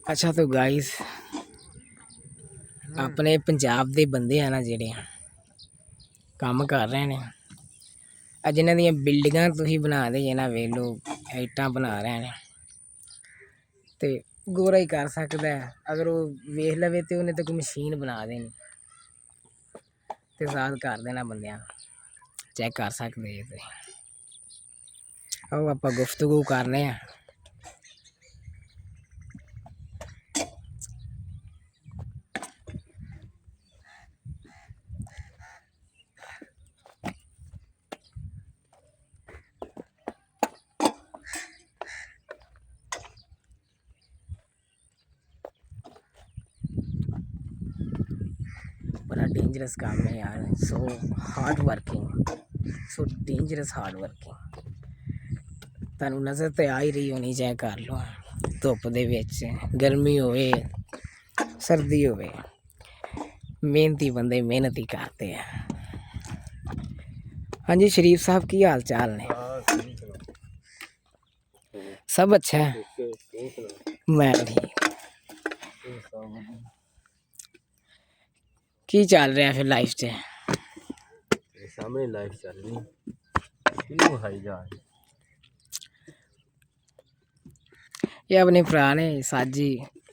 ਅੱਛਾ ਤਾਂ ਗਾਈਸ ਆਪਣੇ ਪੰਜਾਬ ਦੇ ਬੰਦੇ ਆ ਨਾ ਜਿਹੜੇ ਕੰਮ ਕਰ ਰਹੇ ਨੇ ਆ ਜਿਨ੍ਹਾਂ ਦੀਆਂ ਬਿਲਡਿੰਗਾਂ ਤੁਸੀਂ ਬਣਾ ਦੇ ਜੇ ਨਾ ਵੇਖ ਲਓ ਇੱਟਾਂ ਬਣਾ ਰਹੇ ਨੇ ਤੇ ਗੋਰਾ ਹੀ ਕਰ ਸਕਦਾ ਅਗਰ ਉਹ ਵੇਖ ਲਵੇ ਤੇ ਉਹਨੇ ਤਾਂ ਕੋਈ ਮਸ਼ੀਨ ਬਣਾ ਦੇਣੀ ਤੇ ਆਜ਼ਾਦ ਕਰ ਦੇਣਾ ਬੰਦਿਆਂ ਚੈੱਕ ਕਰ ਸਕਦੇ ਜੇ ਤੁਸੀਂ ਆਓ ਆਪਾਂ ਗੁਫ਼ਤਗੂ ਕਰਨੇ ਆ बड़ा डेंजरस काम है यार so hard working so dangerous hard working ਤੁਹਾਨੂੰ ਨਜ਼ਰ ਤੇ ਆ ਹੀ ਰਹੀ ਹੋਣੀ ਚਾਹੇ ਕਰ ਲਓ ਧੁੱਪ ਦੇ ਵਿੱਚ ਗਰਮੀ ਹੋਵੇ ਸਰਦੀ ਹੋਵੇ ਮਿਹਨਤੀ ਬੰਦੇ ਮਿਹਨਤ ਹੀ ਕਰਦੇ ਆ ਹਾਂਜੀ ਸ਼ਰੀਫ ਸਾਹਿਬ ਕੀ ਹਾਲ ਚਾਲ ਨੇ सब अच्छा है मैं ठीक की चल रहा फिर लाइफ से सामने लाइफ चल रही किन्नू खाई जा ये अपने भरा ने साजी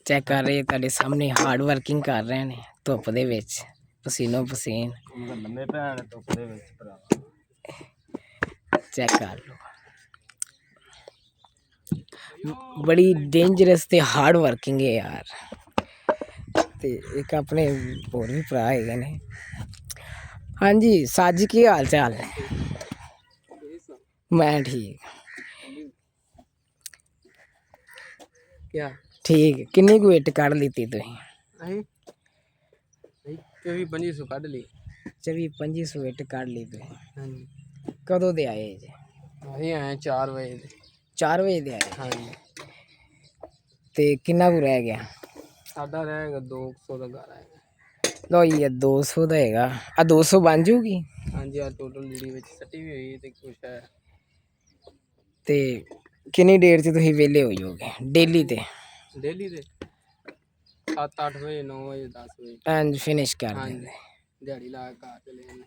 चेक कर रहे तेरे सामने हार्ड वर्किंग कर रहे हैं धुप दे विच पसीनो पसीन लम्मे भैन धुप दे विच भरा चेक कर लो बड़ी डेंजरस ते हार्ड वर्किंग है यार ते एक अपने होर भी भरा है ने हाँ जी साजी की हाल चाल है मैं ठीक क्या ठीक किन्नी को इट कढ़ लीती तुसीं 24-25 कढ़ ली 24-25 इट कढ़ ली तुसीं हाँ कदों दे आए जे असीं आए 4 बजे 4 बजे दे आए हाँ जी ते किन्ना को रह गया साडा रहेगा 200 का घर आएगा लो ये 200 ਦਾ ਹੈਗਾ ਆ 200 ਬਣ ਜੂਗੀ हाँ जी टोटल लीड़ी विच सट्टी भी हुई ते कुछ है ਤੇ ਕਿੰਨੀ ਦੇਰ ਚ ਤੁਸੀਂ ਵਿਹਲੇ ਹੋ ਜਾਓਗੇ ਡੇਲੀ ਤੇ डेली दे 7-8 बजे 9 बजे 10 बजे ਐਂਡ ਫਿਨਿਸ਼ ਕਰ हाँ ਦਿੰਦੇ जी दिहाड़ी ला के घर चले जाने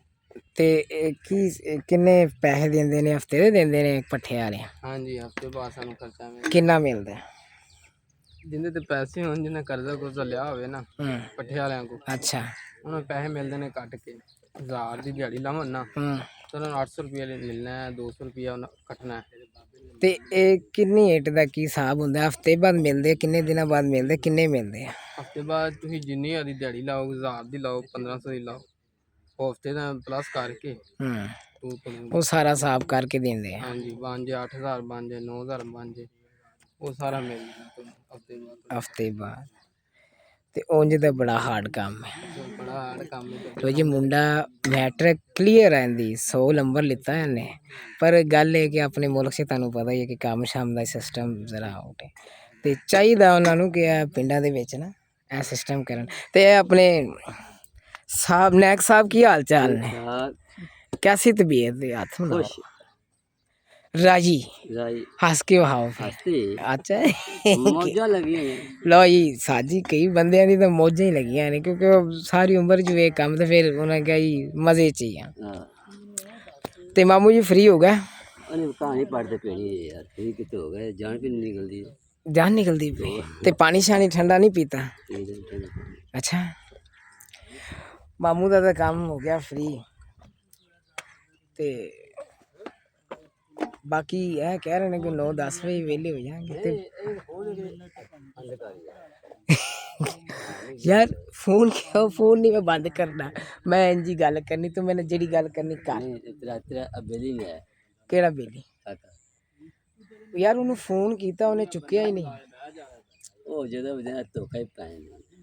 ਤੇ ਇਹ ਕੀ ਕਿੰਨੇ ਪੈਸੇ ਦਿੰਦੇ ਨੇ ਹਫਤੇ ਦੇ ਦਿੰਦੇ ਨੇ ਪੱਠੇ ਵਾਲੇ हाँ जी हफ्ते बाद सानू खर्चा मिल ਕਿੰਨਾ ਮਿਲਦਾ जिंदे ते पैसे होन जिन्हें कर्जा कुर्जा लिया होवे ना ਹੂੰ पट्ठे वालियां को ਅੱਛਾ उन्हें पैसे मिलते हैं कट के 1000 की दिहाड़ी लावन ना ਹੂੰ तो उन्हें 800 रुपया मिलना है 200 रुपया कटना है ਤੇ ਇਹ ਕਿੰਨੀ ਏਟ ਦਾ ਕੀ ਹਿਸਾਬ ਹੁੰਦਾ ਹਫਤੇ ਬਾਅਦ ਮਿਲਦੇ ਕਿੰਨੇ ਦਿਨਾਂ ਬਾਅਦ ਮਿਲਦੇ ਕਿੰਨੇ ਮਿਲਦੇ ਆ हफ्ते बाद तुम जिन्नी आदि दिहाड़ी लाओ 1000 की लाओ 1500 की लाओ वो हफ्ते का प्लस करके ਹੂੰ तो ਉਹ ਸਾਰਾ ਹਿਸਾਬ ਕਰਕੇ ਦਿੰਦੇ ਆ हाँ जी बन जाए 8000 बन जाए 9000 बन जाए वो सारा मिल जाए हफ्ते बाद ਹਫਤੇ ਬਾਅਦ ਤੇ ਉਂਝ ਤਾਂ ਬੜਾ ਹਾਰਡ ਕੰਮ ਹੈ तो बड़ा हार्ड काम है ਲੋ ਜੀ ਮੁੰਡਾ ਮੈਟ੍ਰਿਕ ਕਲੀਅਰ ਆਂਦੀ 100 ਨੰਬਰ ਲਿੱਤਾ ਇਹਨੇ ਪਰ ਗੱਲ ਇਹ ਕਿ ਆਪਣੇ ਮੁਲਕ 'ਚ ਤੁਹਾਨੂੰ ਪਤਾ ਹੀ ਹੈ ਕਿ ਕੰਮ ਸ਼ਾਮ ਦਾ ਸਿਸਟਮ ਜ਼ਰਾ ਆਊਟ ਹੈ ਤੇ ਚਾਹੀਦਾ ਉਹਨਾਂ ਨੂੰ ਕਿ ਇਹ ਪਿੰਡਾਂ ਦੇ ਵਿੱਚ ਨਾ ਇਹ ਸਿਸਟਮ ਕਰਨ ਤੇ ਇਹ ਆਪਣੇ ਸਾਹਿਬ ਨੈਕ ਸਾਹਿਬ ਕੀ ਹਾਲ ਚਾਲ ਨੇ ਕੈਸੀ ਤਬੀਅਤ ਦੇ ਹੱਥ ਬਣਾਓ ਰਾਜੀ ਹੱਸ ਕੇ ਵਹਾਓ ਅੱਛਾ मौजा लगी है ਲਓ ਜੀ ਸਾਜੀ ਕਈ ਬੰਦਿਆਂ ਦੀ ਤਾਂ ਮੌਜਾਂ ਹੀ ਲੱਗੀਆਂ ਨੇ ਕਿਉਂਕਿ ਉਹ ਸਾਰੀ ਉਮਰ ਚ ਵੇ ਕੰਮ ਤੇ ਫਿਰ ਉਹਨਾਂ ਕਿਹਾ ਜੀ ਮਜ਼ੇ ਚ ਹੀ ਆ ਤੇ ਮਾਮੂ ਜੀ ਫ੍ਰੀ ਹੋ ਗਏ कहानी पढ़ते पेनी है यार फ्री कितने हो गए जान भी नहीं निकलती ਜਾਨ ਨਿਕਲਦੀ ਪਈ ਤੇ ਪਾਣੀ ਸ਼ਾਨੀ ਠੰਡਾ ਨਹੀਂ ਪੀਤਾ ਅੱਛਾ ਮਾਮੂ ਦਾ ਤਾਂ ਕੰਮ ਹੋ ਗਿਆ ਫ੍ਰੀ ਤੇ ਬਾਕੀ ਇਹ ਕਹਿ ਰਹੇ ਨੇ ਕਿ 9-10 ਵਜੇ ਵਿਹਲੇ ਹੋ ਜਾਣਗੇ ਤੇ यार फोन क्या फोन नहीं मैं बंद करना मैं इंजी गल करनी तो मैंने जेड़ी गल करनी कर केड़ा बेली यार उन्हें फोन किया उन्हें चुकया ही नहीं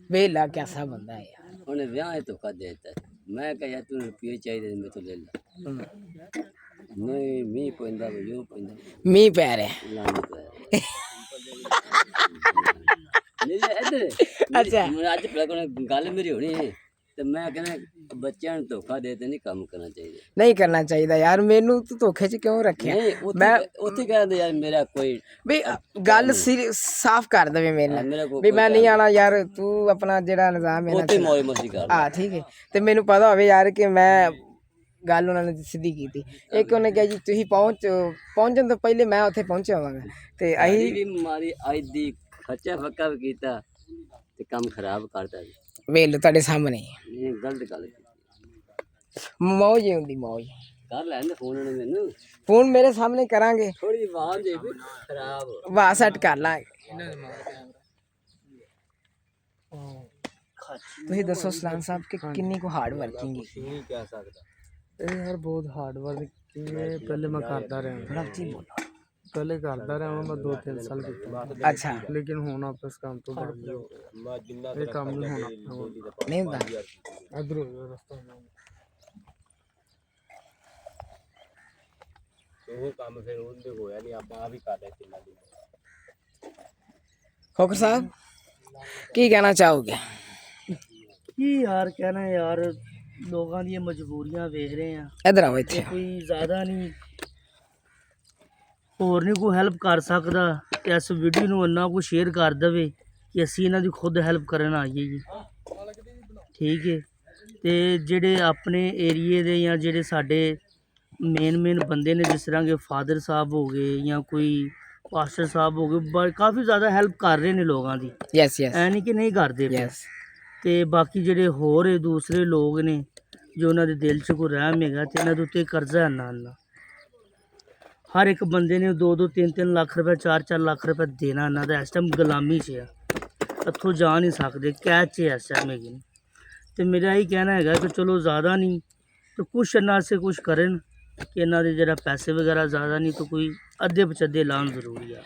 वेला कैसा बंदा है यार उन्हें ब्याह धोखा देता मैं कहा यार तू रुपये चाहिए मैं तो ले ला नहीं मी पैंदा यूं पैंदा मी पै रहे अच्छा अज गल मेरी होनी है ते मैं कहना ਬੱਚਿਆਂ ਨੂੰ ਧੋਖਾ ਦੇ ਤੇ ਨਹੀਂ ਕੰਮ ਕਰਨਾ ਚਾਹੀਦਾ। ਨਹੀਂ ਕਰਨਾ ਚਾਹੀਦਾ ਯਾਰ, ਮੈਨੂੰ ਤੂੰ ਧੋਖੇ 'ਚ ਕਿਉਂ ਰੱਖਿਆ? ਨਹੀਂ ਮੈਂ ਉੱਥੇ ਕਹਿੰਦੇ ਯਾਰ ਮੇਰਾ ਕੋਈ ਵੀ ਗੱਲ ਸਾਫ਼ ਕਰ ਦੇਵੇ ਮੇਰੇ ਨਾਲ ਮੇਰਾ ਵੀ ਮੈਂ ਨਹੀਂ ਆਣਾ ਯਾਰ, ਤੂੰ ਆਪਣਾ ਜਿਹੜਾ ਨਿਜ਼ਾਮ ਹੈ ਨਾ ਉੱਥੇ ਮੌਜ ਮਸਤੀ ਕਰ ਆ ਠੀਕ ਹੈ। ਤੇ ਮੈਨੂੰ ਪਤਾ ਹੋਵੇ ਯਾਰ ਕਿ ਮੈਂ ਗੱਲ ਉਹਨਾਂ ਨੇ ਸਿੱਧੀ ਕੀਤੀ। ਇੱਕ ਉਹਨੇ ਕਿਹਾ ਜੀ ਤੁਸੀਂ ਪਹੁੰਚਣ ਤੋਂ ਪਹਿਲੇ ਮੈਂ ਉੱਥੇ ਪਹੁੰਚਿਆ ਹੋਵਾਂਗਾ, ਤੇ ਅਸੀਂ ਵੀ ਮਾਰੀ ਅੱਜ ਦੀ ਖੱਚਾ ਫੱਕਾ ਵੀ ਕੀਤਾ ਤੇ ਕੰਮ ਖਰਾਬ ਕਰਤਾ ਜੀ। ਵੇਖ ਲਓ ਤੁਹਾਡੇ ਸਾਹਮਣੇ ਇਹ ਗਲਤ ਗੱਲ ਕੀਤੀ। ਮੌਜ ਹੀ ਹੁੰਦੀ ਮੌਜ। ਕਰ ਲੈਣ ਫੋਨ ਨੇ ਮੈਨੂੰ, ਫੋਨ ਮੇਰੇ ਸਾਹਮਣੇ ਕਰਾਂਗੇ, ਥੋੜੀ ਆਵਾਜ਼ ਦੇ ਵੀ ਖਰਾਬ। ਵਾਹ ਸੈੱਟ ਕਰ ਲਾਂਗੇ। ਤੁਸੀਂ ਦੱਸੋ ਸਲਾਮ ਸਾਹਿਬ ਕਿ ਕਿੰਨੀ ਕੁ ਹਾਰਡ ਵਰਕਿੰਗ ਹੈ? ਨਹੀਂ ਕਹਿ ਸਕਦਾ ਇਹ ਯਾਰ ਬਹੁਤ ਹਾਰਡ ਵਰਕਿੰਗ ਹੈ। ਪਹਿਲੇ ਮੈਂ ਕਰਦਾ ਰਿਹਾ, ਥੋੜਾ ਉੱਚੀ ਬੋਲੋ। ਪਹਿਲੇ ਕਰਦਾ ਰਿਹਾ ਮੈਂ 2-3 ਸਾਲ ਕੀਤਾ, ਅੱਛਾ ਲੇਕਿਨ ਹੁਣ ਆਪਸ ਕੰਮ ਤੋਂ ਬਾਅਦ ਇਹ ਕੰਮ ਨਹੀਂ ਹੋਣਾ ਆਪਣੇ ਕੋਲ। ਨਹੀਂ ਹੁੰਦਾ। ਇਧਰ ਹੋ ਰਸਤਾ ਉਹ ਕੰਮ ਫਿਰ ਉਹਦੇ ਹੋਇਆ ਨਹੀਂ, ਆਪਾਂ ਆ ਵੀ ਕਰ ਲਿਆ ਕਿੰਨਾ ਦਿਨ। ਖੋਖਰ ਸਾਹਿਬ ਕੀ ਕਹਿਣਾ ਚਾਹੋਗੇ? ਕੀ ਯਾਰ ਕਹਿਣਾ ਯਾਰ, ਲੋਕਾਂ ਦੀਆਂ ਮਜਬੂਰੀਆਂ ਵੇਖ ਰਹੇ ਆ। ਇਧਰ ਆਓ ਇੱਥੇ। ਕੋਈ ਜ਼ਿਆਦਾ ਨਹੀਂ, ਹੋਰ ਨਹੀਂ ਕੋਈ ਹੈਲਪ ਕਰ ਸਕਦਾ ਕਿ ਇਸ ਵੀਡੀਓ ਨੂੰ ਇੰਨਾ ਕੁ ਸ਼ੇਅਰ ਕਰ ਦੇਵੇ ਕਿ ਅਸੀਂ ਇਹਨਾਂ ਦੀ ਖੁਦ ਹੈਲਪ ਕਰਨ ਆਈਏ ਜੀ। ਠੀਕ ਹੈ। ਤੇ ਜਿਹੜੇ ਆਪਣੇ ਏਰੀਏ ਦੇ ਜਾਂ ਜਿਹੜੇ ਸਾਡੇ ਮੇਨ ਬੰਦੇ ਨੇ, ਜਿਸ ਤਰ੍ਹਾਂ ਕਿ ਫਾਦਰ ਸਾਹਿਬ ਹੋ ਗਏ ਜਾਂ ਕੋਈ ਪਾਸਟਰ ਸਾਹਿਬ ਹੋ ਗਏ, ਕਾਫੀ ਜ਼ਿਆਦਾ ਹੈਲਪ ਕਰ ਰਹੇ ਨੇ ਲੋਕਾਂ ਦੀ। ਯੈਸ ਯੈਸ ਐ ਨਹੀਂ ਕਿ ਨਹੀਂ ਕਰਦੇ ਪਏ। ਯੈਸ। ਤੇ ਬਾਕੀ ਜਿਹੜੇ ਹੋਰ ਦੂਸਰੇ ਲੋਕ ਨੇ ਜੋ ਉਹਨਾਂ ਦੇ ਦਿਲ 'ਚ ਕੋਈ ਰਹਿਮ ਹੈਗਾ ਤੇ ਇਹਨਾਂ ਦੇ ਉੱਤੇ ਕਰਜ਼ਾ ਇੰਨਾ ਹਰ ਇੱਕ ਬੰਦੇ ਨੇ 2-2 3-3 ਲੱਖ ਰੁਪਏ 4-4 ਲੱਖ ਰੁਪਏ ਦੇਣਾ ਇਹਨਾਂ ਦਾ। ਇਸ ਟਾਈਮ ਗੁਲਾਮੀ 'ਚ ਆ, ਇੱਥੋਂ ਜਾ ਨਹੀਂ ਸਕਦੇ, ਕੈਦ 'ਚ ਇਸ ਟਾਈਮ ਹੈਗੇ ਨੇ। ਤੇ ਮੇਰਾ ਇਹ ਕਹਿਣਾ ਹੈਗਾ ਕਿ ਚਲੋ ਜ਼ਿਆਦਾ ਨਹੀਂ ਤਾਂ ਕੁਛ ਇਹਨਾਂ ਸੇ ਕੁਛ ਕਰਨ ਕਿ ਇਹਨਾਂ ਦੇ ਜਿਹੜਾ ਪੈਸੇ ਵਗੈਰਾ ਜ਼ਿਆਦਾ ਨਹੀਂ ਤਾਂ ਕੋਈ ਅੱਧੇ ਪਚੱਧੇ ਲਾਉਣ ਜ਼ਰੂਰੀ ਆ।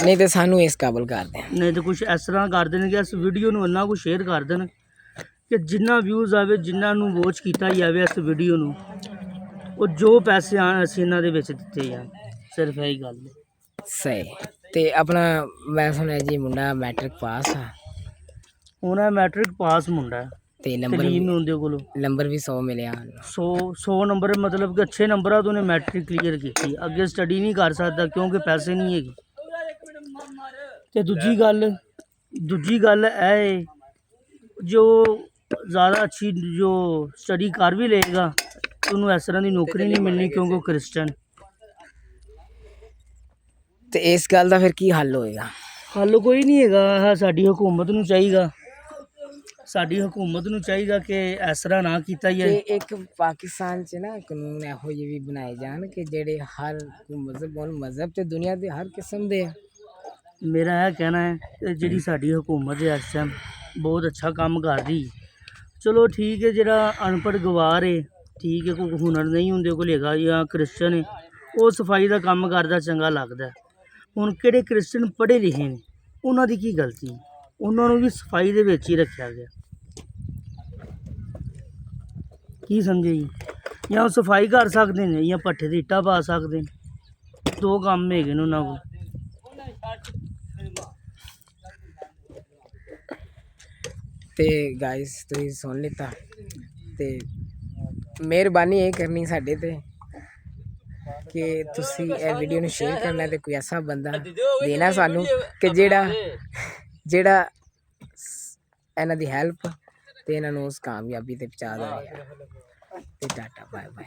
ਨਹੀਂ ਤੇ ਸਾਨੂੰ ਇਸ ਕਾਬਲ ਕਰ ਦੇ। ਨਹੀਂ ਤਾਂ ਕੁਛ ਇਸ ਤਰ੍ਹਾਂ ਕਰ ਦੇਣ ਕਿ ਇਸ ਵੀਡੀਓ ਨੂੰ ਇੰਨਾ ਕੁ ਸ਼ੇਅਰ ਕਰ ਦੇਣ ਕਿ ਜਿੰਨਾ ਵਿਊਜ਼ ਆਵੇ, ਜਿਨ੍ਹਾਂ ਨੂੰ ਵੋਚ ਕੀਤਾ ਜਾਵੇ ਇਸ ਵੀਡੀਓ ਨੂੰ, ਉਹ ਜੋ ਪੈਸੇ ਆਣ ਅਸੀਂ ਇਹਨਾਂ ਦੇ ਵਿੱਚ ਦਿੱਤੇ ਜਾਣ। ਸਿਰਫ ਇਹੀ ਗੱਲ ਹੈ। ਸਹੀ। ਤੇ ਆਪਣਾ ਮੈਂ ਸੁਣਿਆ ਜੀ ਮੁੰਡਾ ਮੈਟ੍ਰਿਕ ਪਾਸ ਆ, ਹੁਣ ਇਹ ਮੈਟ੍ਰਿਕ ਪਾਸ ਮੁੰਡਾ ਹੈ, ਤੇ ਨੰਬਰ ਤਲੀਮ ਉਹਦੇ ਕੋਲੋਂ ਵੀ 100 ਮਿਲਿਆ। 100 ਨੰਬਰ ਮਤਲਬ ਕਿ ਅੱਛੇ ਨੰਬਰਾਂ ਤੋਂ ਉਹਨੇ ਮੈਟ੍ਰਿਕ ਕਲੀਅਰ ਕੀਤੀ। ਅੱਗੇ ਸਟੱਡੀ ਨਹੀਂ ਕਰ ਸਕਦਾ ਕਿਉਂਕਿ ਪੈਸੇ ਨਹੀਂ ਹੈਗੇ। ਤੇ ਦੂਜੀ ਗੱਲ ਇਹ ਹੈ, ਜੋ ਜ਼ਿਆਦਾ ਅੱਛੀ ਜੋ ਸਟੱਡੀ ਕਰ ਵੀ ਲਏਗਾ ਉਹਨੂੰ ਇਸ ਤਰ੍ਹਾਂ ਦੀ ਨੌਕਰੀ ਨਹੀਂ ਮਿਲਣੀ ਕਿਉਂਕਿ ਉਹ ਕ੍ਰਿਸਚਨ। ਤੇ ਇਸ ਗੱਲ ਦਾ ਫਿਰ ਕੀ ਹੱਲ ਹੋਏਗਾ? ਹੱਲ ਕੋਈ ਨਹੀਂ ਹੈਗਾ। ਸਾਡੀ ਹਕੂਮਤ ਨੂੰ ਚਾਹੀਦਾ ਕਿ ਇਸ ਤਰ੍ਹਾਂ ਨਾ ਕੀਤਾ ਤੇ ਜਾਏ। ਇੱਕ ਪਾਕਿਸਤਾਨ 'ਚ ਨਾ ਕਾਨੂੰਨ ਇਹੋ ਜਿਹੇ ਵੀ ਬਣਾਏ ਜਾਣ ਕਿ ਜਿਹੜੇ ਹਰ ਮਜ਼ਹਬ ਤੇ ਦੁਨੀਆ ਦੇ ਹਰ ਕਿਸਮ ਦੇ ਆ। ਮੇਰਾ ਇਹ ਕਹਿਣਾ ਹੈ ਕਿ ਜਿਹੜੀ ਸਾਡੀ ਹਕੂਮਤ ਹੈ ਇਸ ਟਾਈਮ ਬਹੁਤ ਅੱਛਾ ਕੰਮ ਕਰ ਰਹੀ। ਚਲੋ ਠੀਕ ਹੈ, ਜਿਹੜਾ ਅਨਪੜ੍ਹ ਗਵਾਰ ਹੈ, ਠੀਕ ਹੈ, ਕੋਈ ਹੁਨਰ ਨਹੀਂ ਹੁੰਦੇ ਕੋਲ ਹੈਗਾ ਜਾਂ ਕ੍ਰਿਸਚਨ ਹੈ, ਉਹ ਸਫਾਈ ਦਾ ਕੰਮ ਕਰਦਾ ਚੰਗਾ ਲੱਗਦਾ। ਹੁਣ ਕਿਹੜੇ ਕ੍ਰਿਸਚਨ ਪੜ੍ਹੇ ਲਿਖੇ ਨੇ, ਉਹਨਾਂ ਦੀ ਕੀ ਗਲਤੀ? ਉਹਨਾਂ ਨੂੰ ਵੀ ਸਫਾਈ ਦੇ ਵਿੱਚ ਹੀ ਰੱਖਿਆ ਗਿਆ। ਕੀ ਸਮਝੇ ਜੀ? ਜਾਂ ਉਹ ਸਫਾਈ ਕਰ ਸਕਦੇ ਨੇ ਜਾਂ ਭੱਠੇ ਦੀ ਇੱਟਾਂ ਪਾ ਸਕਦੇ ਨੇ। ਦੋ ਕੰਮ ਹੈਗੇ ਨੇ ਉਹਨਾਂ ਕੋਲ। ਤੇ ਗਾਇਸ ਤੁਸੀਂ ਸੁਣ ਲਿੱਤਾ, ਤੇ ਮਿਹਰਬਾਨੀ ਇਹ ਕਰਨੀ ਸਾਡੇ ਤੇ ਕਿ ਤੁਸੀਂ ਇਹ ਵੀਡੀਓ ਨੂੰ ਸ਼ੇਅਰ ਕਰਨਾ ਤੇ ਕੋਈ ਐਸਾ ਬੰਦਾ ਦੇਣਾ ਸਾਨੂੰ ਕਿ ਜਿਹੜਾ ਇਹਨਾਂ ਦੀ ਹੈਲਪ ਤੇ ਇਹਨਾਂ ਨੂੰ ਉਸ ਕਾਮਯਾਬੀ ਤੇ ਪਹੁੰਚਾ ਦੇਵੇ। ਤੇ ਟਾਟਾ ਬਾਏ ਬਾਏ।